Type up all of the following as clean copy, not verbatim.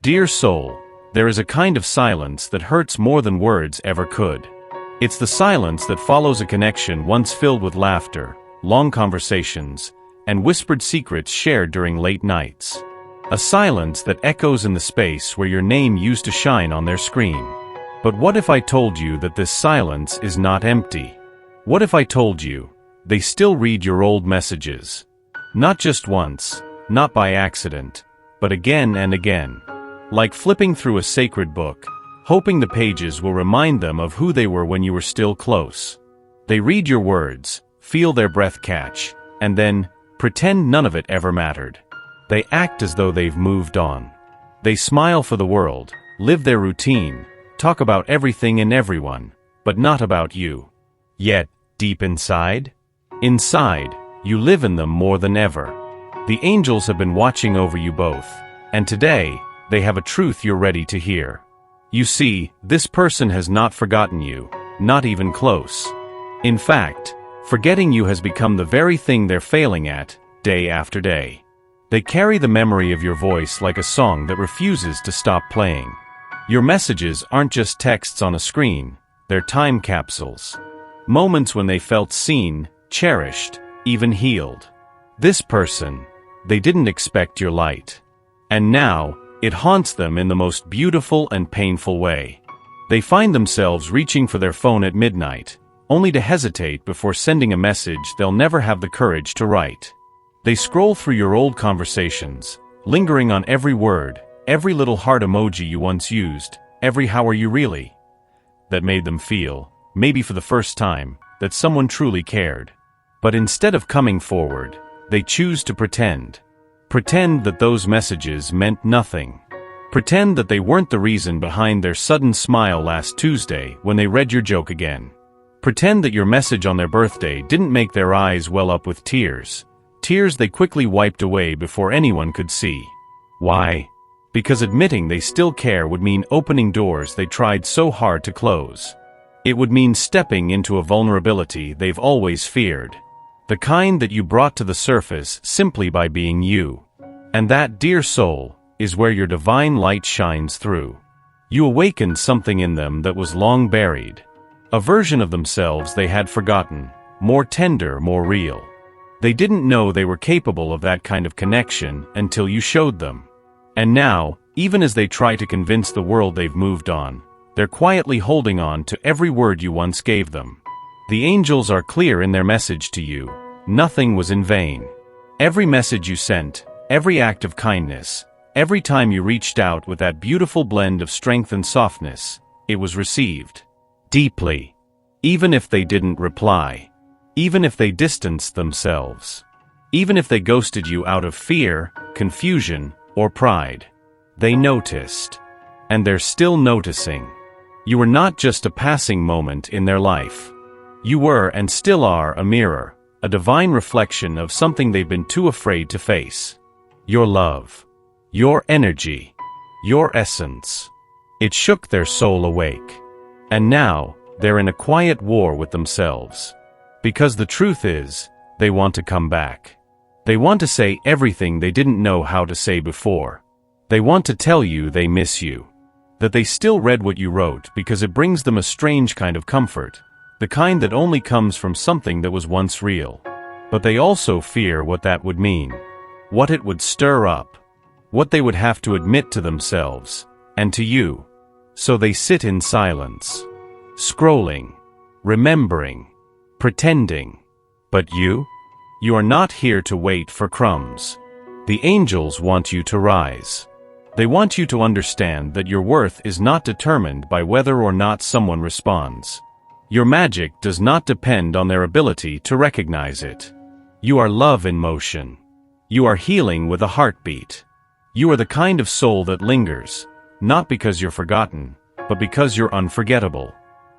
Dear soul, there is a kind of silence that hurts more than words ever could. It's the silence that follows a connection once filled with laughter, long conversations, and whispered secrets shared during late nights. A silence that echoes in the space where your name used to shine on their screen. But what if I told you that this silence is not empty? What if I told you they still read your old messages? Not just once, not by accident, but again and again. Like flipping through a sacred book, hoping the pages will remind them of who they were when you were still close. They read your words, feel their breath catch, and then pretend none of it ever mattered. They act as though they've moved on. They smile for the world, live their routine, talk about everything and everyone, but not about you. Yet, deep inside, you live in them more than ever. The angels have been watching over you both, and today, they have a truth you're ready to hear. You see, this person has not forgotten you, not even close. In fact, forgetting you has become the very thing they're failing at, day after day. They carry the memory of your voice like a song that refuses to stop playing. Your messages aren't just texts on a screen, they're time capsules. Moments when they felt seen, cherished, even healed. This person, they didn't expect your light. And now, it haunts them in the most beautiful and painful way. They find themselves reaching for their phone at midnight, only to hesitate before sending a message they'll never have the courage to write. They scroll through your old conversations, lingering on every word, every little heart emoji you once used, every "how are you really?" that made them feel, maybe for the first time, that someone truly cared. But instead of coming forward, they choose to pretend. Pretend that those messages meant nothing. Pretend that they weren't the reason behind their sudden smile last Tuesday when they read your joke again. Pretend that your message on their birthday didn't make their eyes well up with tears. Tears they quickly wiped away before anyone could see. Why? Because admitting they still care would mean opening doors they tried so hard to close. It would mean stepping into a vulnerability they've always feared. The kind that you brought to the surface simply by being you. And that, dear soul, is where your divine light shines through. You awakened something in them that was long buried. A version of themselves they had forgotten, more tender, more real. They didn't know they were capable of that kind of connection until you showed them. And now, even as they try to convince the world they've moved on, they're quietly holding on to every word you once gave them. The angels are clear in their message to you. Nothing was in vain. Every message you sent, every act of kindness, every time you reached out with that beautiful blend of strength and softness, it was received. Deeply. Even if they didn't reply. Even if they distanced themselves. Even if they ghosted you out of fear, confusion, or pride. They noticed. And they're still noticing. You were not just a passing moment in their life. You were and still are a mirror, a divine reflection of something they've been too afraid to face. Your love. Your energy. Your essence. It shook their soul awake. And now, they're in a quiet war with themselves. Because the truth is, they want to come back. They want to say everything they didn't know how to say before. They want to tell you they miss you. That they still read what you wrote because it brings them a strange kind of comfort. The kind that only comes from something that was once real. But they also fear what that would mean. What it would stir up. What they would have to admit to themselves. And to you. So they sit in silence. Scrolling. Remembering. Pretending. But you? You are not here to wait for crumbs. The angels want you to rise. They want you to understand that your worth is not determined by whether or not someone responds. Your magic does not depend on their ability to recognize it. You are love in motion. You are healing with a heartbeat. You are the kind of soul that lingers, not because you're forgotten, but because you're unforgettable.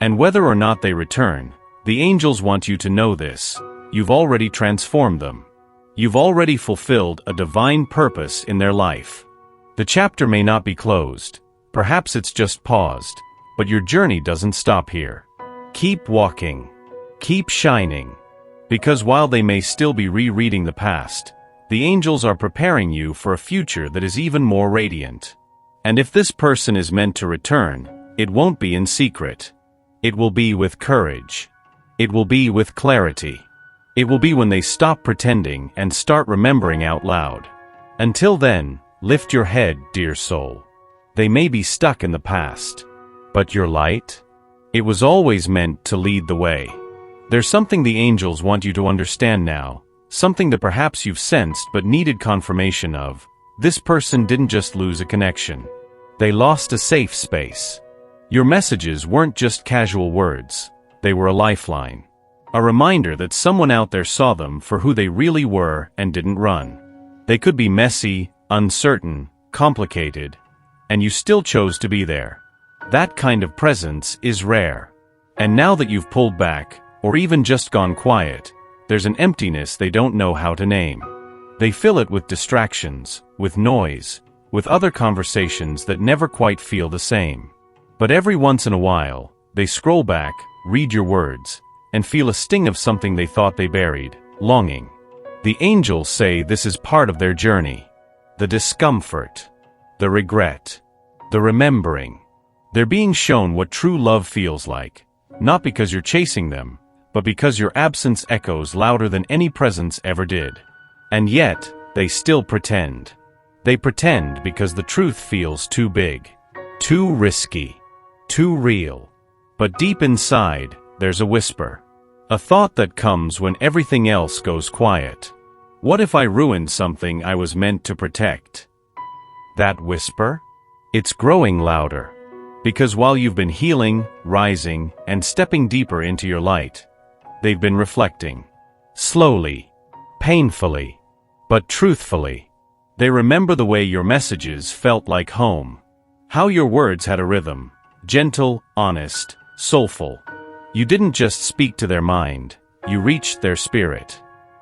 And whether or not they return, the angels want you to know this. You've already transformed them. You've already fulfilled a divine purpose in their life. The chapter may not be closed. Perhaps it's just paused. But your journey doesn't stop here. Keep walking. Keep shining. Because while they may still be rereading the past, the angels are preparing you for a future that is even more radiant. And if this person is meant to return, it won't be in secret. It will be with courage. It will be with clarity. It will be when they stop pretending and start remembering out loud. Until then, lift your head, dear soul. They may be stuck in the past. But your light? It was always meant to lead the way. There's something the angels want you to understand now, something that perhaps you've sensed but needed confirmation of. This person didn't just lose a connection. They lost a safe space. Your messages weren't just casual words. They were a lifeline. A reminder that someone out there saw them for who they really were and didn't run. They could be messy, uncertain, complicated, and you still chose to be there. That kind of presence is rare. And now that you've pulled back, or even just gone quiet, there's an emptiness they don't know how to name. They fill it with distractions, with noise, with other conversations that never quite feel the same. But every once in a while, they scroll back, read your words, and feel a sting of something they thought they buried, longing. The angels say this is part of their journey. The discomfort, the regret, the remembering. They're being shown what true love feels like, not because you're chasing them, but because your absence echoes louder than any presence ever did. And yet, they still pretend. They pretend because the truth feels too big, too risky, too real. But deep inside, there's a whisper. A thought that comes when everything else goes quiet. What if I ruined something I was meant to protect? That whisper? It's growing louder. Because while you've been healing, rising, and stepping deeper into your light, they've been reflecting. Slowly, painfully, but truthfully. They remember the way your messages felt like home. How your words had a rhythm. Gentle, honest, soulful. You didn't just speak to their mind, you reached their spirit.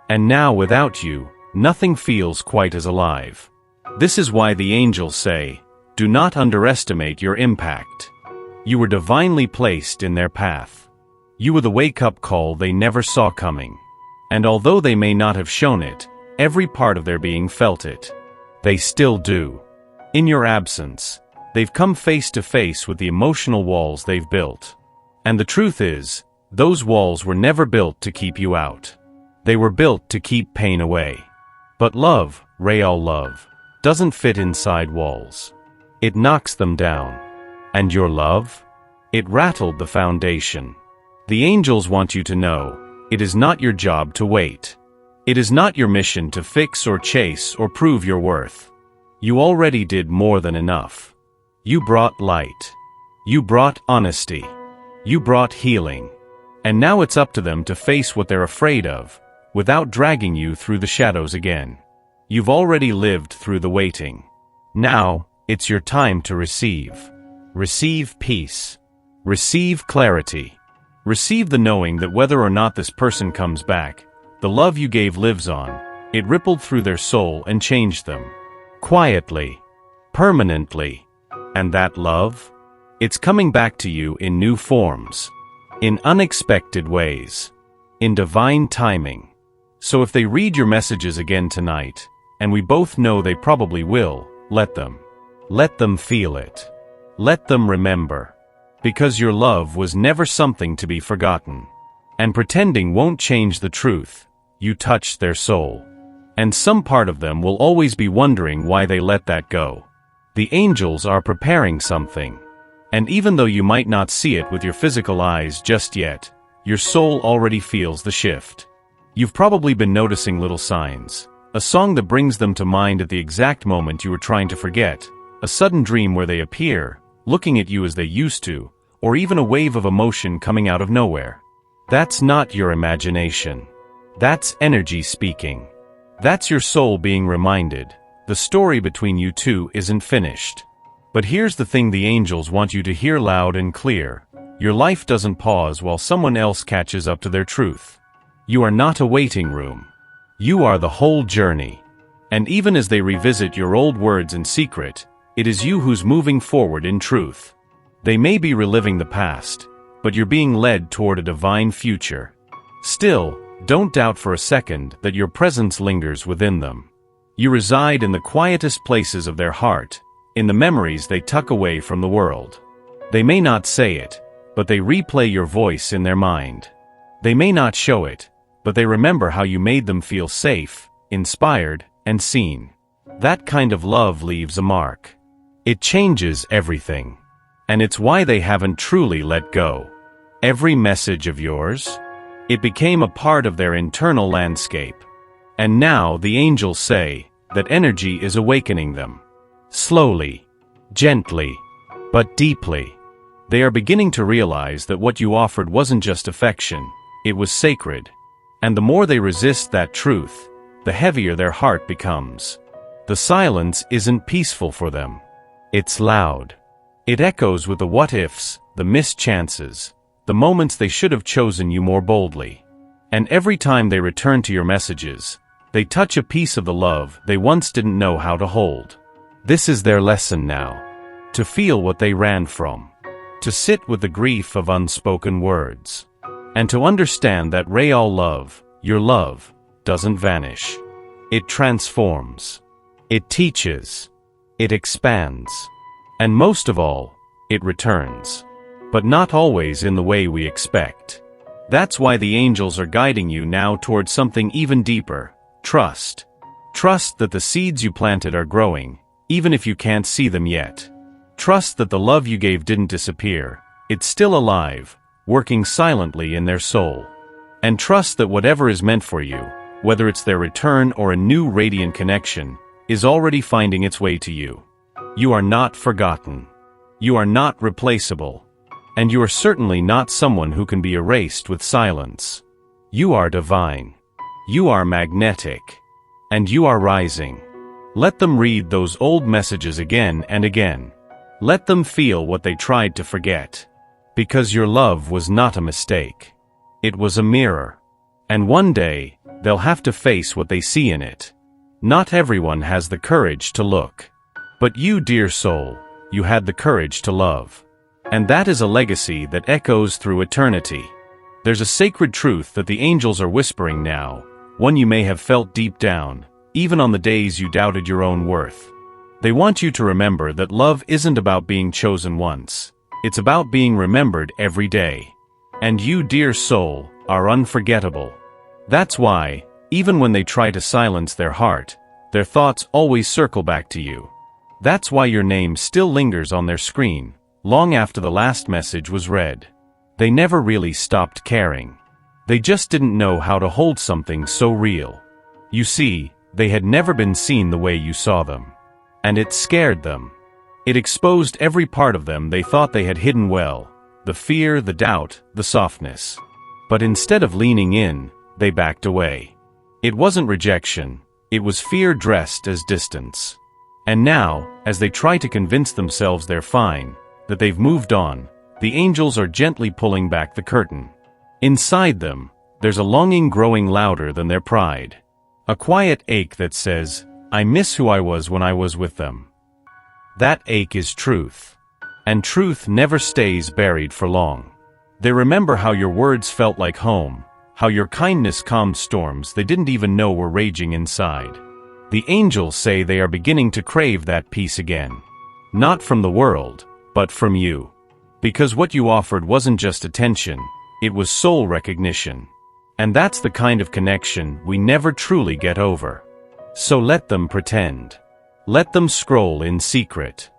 And now without you, nothing feels quite as alive. This is why the angels say, do not underestimate your impact. You were divinely placed in their path. You were the wake-up call they never saw coming. And although they may not have shown it, every part of their being felt it. They still do. In your absence, they've come face to face with the emotional walls they've built. And the truth is, those walls were never built to keep you out. They were built to keep pain away. But love, real love, doesn't fit inside walls. It knocks them down. And your love? It rattled the foundation. The angels want you to know, it is not your job to wait. It is not your mission to fix or chase or prove your worth. You already did more than enough. You brought light. You brought honesty. You brought healing. And now it's up to them to face what they're afraid of, without dragging you through the shadows again. You've already lived through the waiting. Now, it's your time to receive. Receive peace. Receive clarity. Receive the knowing that whether or not this person comes back, the love you gave lives on. It rippled through their soul and changed them. Quietly. Permanently. And that love? It's coming back to you in new forms. In unexpected ways. In divine timing. So if they read your messages again tonight, and we both know they probably will, let them. Let them feel it. Let them remember. Because your love was never something to be forgotten. And pretending won't change the truth. You touched their soul. And some part of them will always be wondering why they let that go. The angels are preparing something. And even though you might not see it with your physical eyes just yet, your soul already feels the shift. You've probably been noticing little signs. A song that brings them to mind at the exact moment you were trying to forget. A sudden dream where they appear, looking at you as they used to, or even a wave of emotion coming out of nowhere. That's not your imagination. That's energy speaking. That's your soul being reminded. The story between you two isn't finished. But here's the thing the angels want you to hear loud and clear. Your life doesn't pause while someone else catches up to their truth. You are not a waiting room. You are the whole journey. And even as they revisit your old words in secret, it is you who's moving forward in truth. They may be reliving the past, but you're being led toward a divine future. Still, don't doubt for a second that your presence lingers within them. You reside in the quietest places of their heart, in the memories they tuck away from the world. They may not say it, but they replay your voice in their mind. They may not show it, but they remember how you made them feel safe, inspired, and seen. That kind of love leaves a mark. It changes everything. And it's why they haven't truly let go. Every message of yours? It became a part of their internal landscape. And now the angels say that energy is awakening them. Slowly, gently, but deeply. They are beginning to realize that what you offered wasn't just affection, it was sacred. And the more they resist that truth, the heavier their heart becomes. The silence isn't peaceful for them. It's loud. It echoes with the what-ifs, the missed chances, the moments they should have chosen you more boldly. And every time they return to your messages, they touch a piece of the love they once didn't know how to hold. This is their lesson now. To feel what they ran from. To sit with the grief of unspoken words. And to understand that real love, your love, doesn't vanish. It transforms. It teaches. It expands. And most of all, it returns. But not always in the way we expect. That's why the angels are guiding you now towards something even deeper. Trust. Trust that the seeds you planted are growing, even if you can't see them yet. Trust that the love you gave didn't disappear. It's still alive, working silently in their soul. And trust that whatever is meant for you, whether it's their return or a new radiant connection, is already finding its way to you. You are not forgotten. You are not replaceable. And you are certainly not someone who can be erased with silence. You are divine. You are magnetic. And you are rising. Let them read those old messages again and again. Let them feel what they tried to forget. Because your love was not a mistake. It was a mirror. And one day, they'll have to face what they see in it. Not everyone has the courage to look. But you, dear soul, you had the courage to love. And that is a legacy that echoes through eternity. There's a sacred truth that the angels are whispering now, one you may have felt deep down, even on the days you doubted your own worth. They want you to remember that love isn't about being chosen once. It's about being remembered every day. And you, dear soul, are unforgettable. That's why, even when they try to silence their heart, their thoughts always circle back to you. That's why your name still lingers on their screen, long after the last message was read. They never really stopped caring. They just didn't know how to hold something so real. You see, they had never been seen the way you saw them. And it scared them. It exposed every part of them they thought they had hidden well, the fear, the doubt, the softness. But instead of leaning in, they backed away. It wasn't rejection, it was fear dressed as distance. And now, as they try to convince themselves they're fine, that they've moved on, the angels are gently pulling back the curtain. Inside them, there's a longing growing louder than their pride. A quiet ache that says, I miss who I was when I was with them. That ache is truth. And truth never stays buried for long. They remember how your words felt like home, how your kindness calmed storms they didn't even know were raging inside. The angels say they are beginning to crave that peace again. Not from the world, but from you. Because what you offered wasn't just attention, it was soul recognition. And that's the kind of connection we never truly get over. So let them pretend. Let them scroll in secret.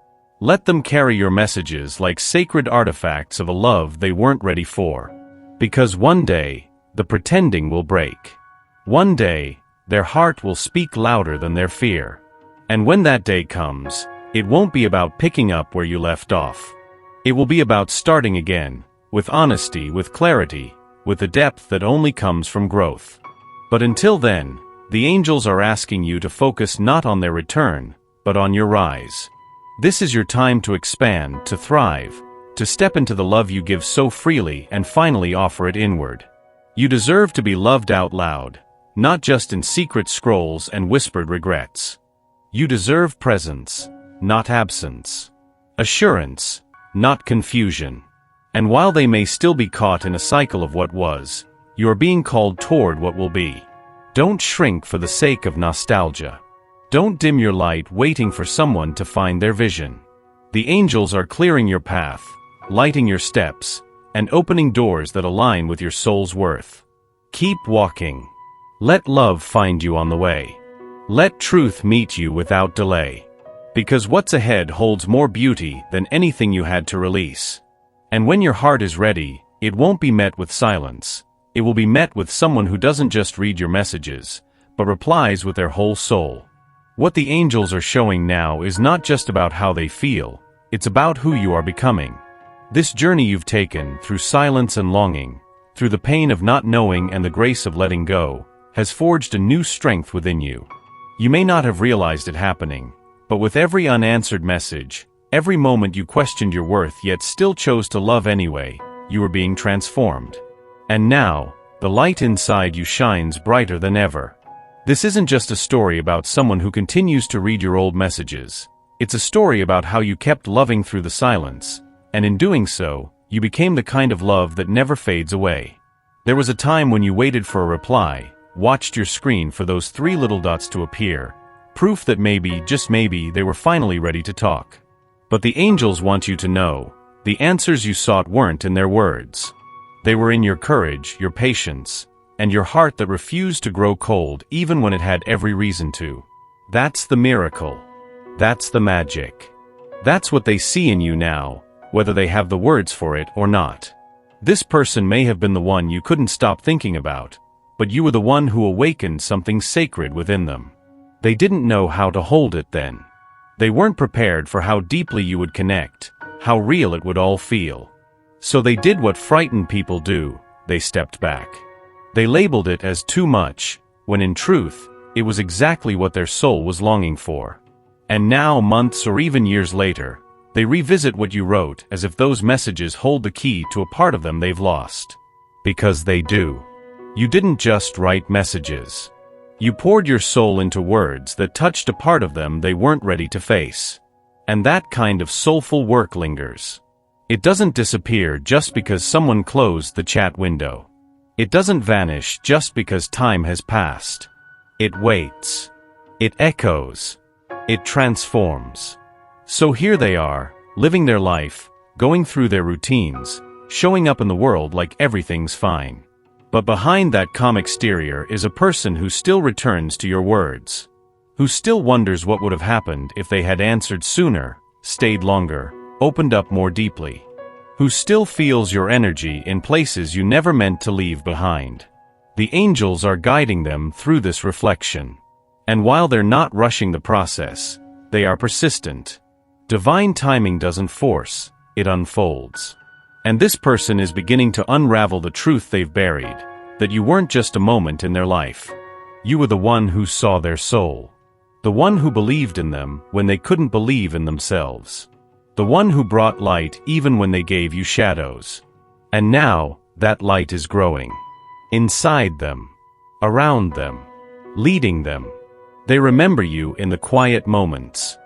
Let them carry your messages like sacred artifacts of a love they weren't ready for. Because one day, the pretending will break. One day, their heart will speak louder than their fear. And when that day comes, it won't be about picking up where you left off. It will be about starting again, with honesty, with clarity, with the depth that only comes from growth. But until then, the angels are asking you to focus not on their return, but on your rise. This is your time to expand, to thrive, to step into the love you give so freely and finally offer it inward. You deserve to be loved out loud, not just in secret scrolls and whispered regrets. You deserve presence, not absence. Assurance, not confusion. And while they may still be caught in a cycle of what was, you are being called toward what will be. Don't shrink for the sake of nostalgia. Don't dim your light waiting for someone to find their vision. The angels are clearing your path, lighting your steps, and opening doors that align with your soul's worth. Keep walking. Let love find you on the way. Let truth meet you without delay. Because what's ahead holds more beauty than anything you had to release. And when your heart is ready, it won't be met with silence. It will be met with someone who doesn't just read your messages, but replies with their whole soul. What the angels are showing now is not just about how they feel, it's about who you are becoming. This journey you've taken, through silence and longing, through the pain of not knowing and the grace of letting go, has forged a new strength within you. You may not have realized it happening, but with every unanswered message, every moment you questioned your worth yet still chose to love anyway, you were being transformed. And now, the light inside you shines brighter than ever. This isn't just a story about someone who continues to read your old messages. It's a story about how you kept loving through the silence, and in doing so, you became the kind of love that never fades away. There was a time when you waited for a reply, watched your screen for those 3 little dots to appear, proof that maybe, just maybe, they were finally ready to talk. But the angels want you to know, the answers you sought weren't in their words. They were in your courage, your patience, and your heart that refused to grow cold even when it had every reason to. That's the miracle. That's the magic. That's what they see in you now, whether they have the words for it or not. This person may have been the one you couldn't stop thinking about, but you were the one who awakened something sacred within them. They didn't know how to hold it then. They weren't prepared for how deeply you would connect, how real it would all feel. So they did what frightened people do, they stepped back. They labeled it as too much, when in truth, it was exactly what their soul was longing for. And now, months or even years later, they revisit what you wrote as if those messages hold the key to a part of them they've lost. Because they do. You didn't just write messages. You poured your soul into words that touched a part of them they weren't ready to face. And that kind of soulful work lingers. It doesn't disappear just because someone closed the chat window. It doesn't vanish just because time has passed. It waits. It echoes. It transforms. So here they are, living their life, going through their routines, showing up in the world like everything's fine. But behind that calm exterior is a person who still returns to your words. Who still wonders what would have happened if they had answered sooner, stayed longer, opened up more deeply. Who still feels your energy in places you never meant to leave behind. The angels are guiding them through this reflection. And while they're not rushing the process, they are persistent. Divine timing doesn't force, it unfolds. And this person is beginning to unravel the truth they've buried, that you weren't just a moment in their life. You were the one who saw their soul. The one who believed in them when they couldn't believe in themselves. The one who brought light even when they gave you shadows. And now, that light is growing. Inside them. Around them. Leading them. They remember you in the quiet moments.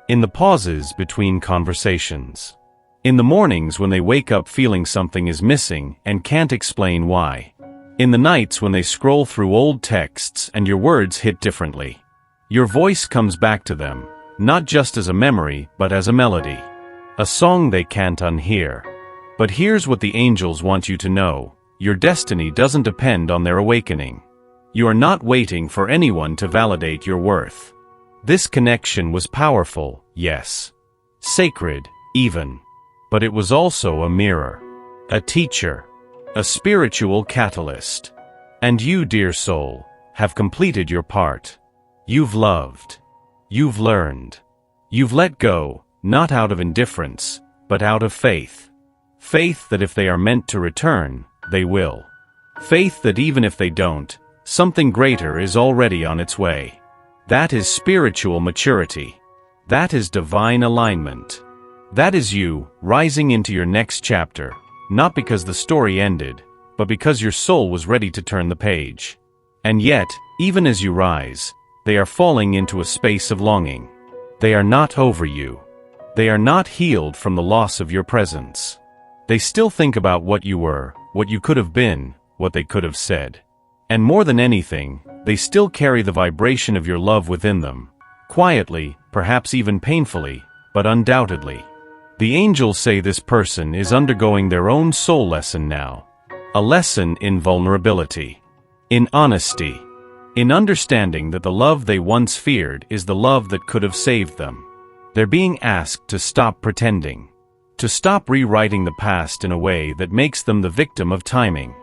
In the pauses between conversations. In the mornings when they wake up feeling something is missing and can't explain why. In the nights when they scroll through old texts and your words hit differently. Your voice comes back to them, not just as a memory but as a melody. A song they can't unhear. But here's what the angels want you to know. Your destiny doesn't depend on their awakening. You are not waiting for anyone to validate your worth. This connection was powerful, yes. Sacred, even. But it was also a mirror. A teacher. A spiritual catalyst. And you, dear soul, have completed your part. You've loved. You've learned. You've let go. Not out of indifference, but out of faith. Faith that if they are meant to return, they will. Faith that even if they don't, something greater is already on its way. That is spiritual maturity. That is divine alignment. That is you, rising into your next chapter, not because the story ended, but because your soul was ready to turn the page. And yet, even as you rise, they are falling into a space of longing. They are not over you. They are not healed from the loss of your presence. They still think about what you were, what you could have been, what they could have said. And more than anything, they still carry the vibration of your love within them, Quietly, perhaps even painfully, but undoubtedly. The angels say this person is undergoing their own soul lesson now. A lesson in vulnerability, in honesty, in understanding that the love they once feared is the love that could have saved them. They're being asked to stop pretending, to stop rewriting the past in a way that makes them the victim of timing.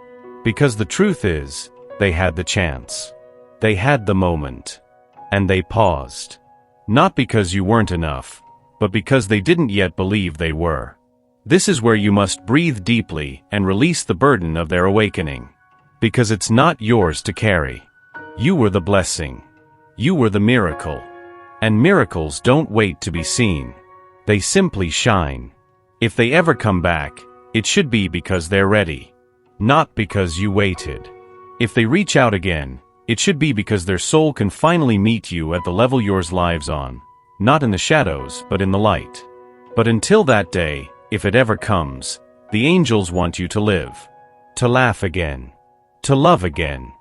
Because the truth is, they had the chance. They had the moment. And they paused. Not because you weren't enough, but because they didn't yet believe they were. This is where you must breathe deeply and release the burden of their awakening. Because it's not yours to carry. You were the blessing. You were the miracle. And miracles don't wait to be seen. They simply shine. If they ever come back, it should be because they're ready. Not because you waited. If they reach out again, it should be because their soul can finally meet you at the level yours lives on. Not in the shadows, but in the light. But until that day, if it ever comes, the angels want you to live. To laugh again. To love again.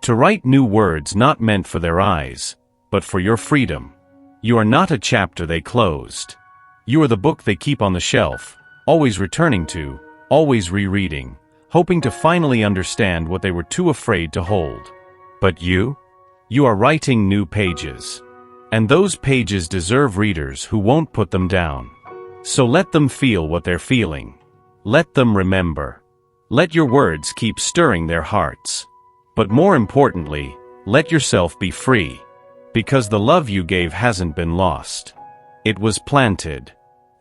To write new words not meant for their eyes, but for your freedom. You are not a chapter they closed. You are the book they keep on the shelf, always returning to, always rereading, hoping to finally understand what they were too afraid to hold. But you? You are writing new pages. And those pages deserve readers who won't put them down. So let them feel what they're feeling. Let them remember. Let your words keep stirring their hearts. But more importantly, let yourself be free. Because the love you gave hasn't been lost. It was planted.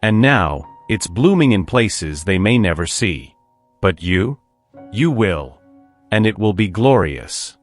And now, it's blooming in places they may never see. But you? You will. And it will be glorious.